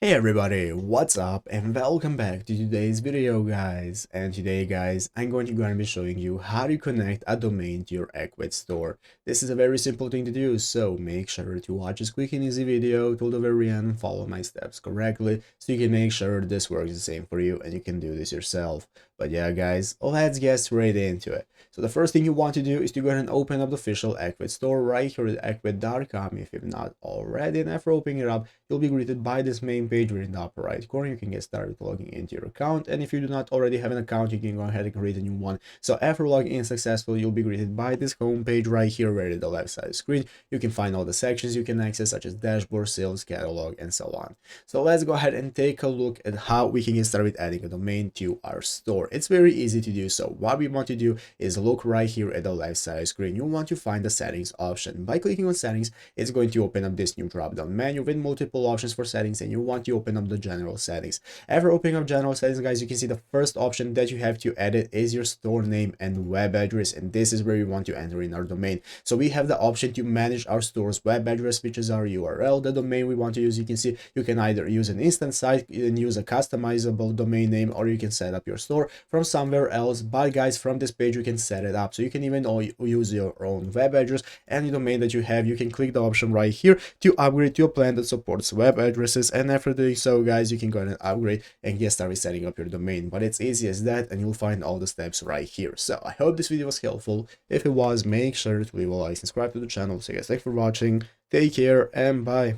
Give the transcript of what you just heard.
Hey everybody, what's up and welcome back to today's video guys. And today guys, I'm going to be showing you how to connect a domain to your Ecwid store. This is a very simple thing to do, so make sure to watch this quick and easy video till the very end and follow my steps correctly so you can make sure this works the same for you and you can do this yourself. But yeah guys, let's get straight into it. So the first thing you want to do is to go ahead and open up the official Ecwid store right here at ecwid.com if you've not already, and after opening it up, you'll be greeted by this main page where in the upper right corner you can get started logging into your account, and if you do not already have an account you can go ahead and create a new one. So after logging in successfully, you'll be greeted by this home page right here where at the left side of the screen you can find all the sections you can access, such as dashboard, sales, catalog, and so on. So let's go ahead and take a look at how we can get started with adding a domain to our store. It's very easy to do. So what we want to do is look right here at the left side of the screen. You want to find the settings option. By clicking on settings, it's going to open up this new drop down menu with multiple options for settings, and you want to open up the general settings. After opening up general settings guys, you can see the first option that you have to edit is your store name and web address, and this is where we want to enter in our domain. So we have the option to manage our store's web address, which is our URL. The domain we want to use, you can see you can either use an instant site and use a customizable domain name, or you can set up your store from somewhere else. But guys, from this page you can set it up, so you can even use your own web address. Any domain that you have, you can click the option right here to upgrade to a plan that supports web addresses, and after doing so guys, you can go ahead and upgrade and get started setting up your domain. But it's easy as that, and you'll find all the steps right here. So I hope this video was helpful. If it was, make sure to leave a like, subscribe to the channel. So guys, thanks for watching, take care, and bye.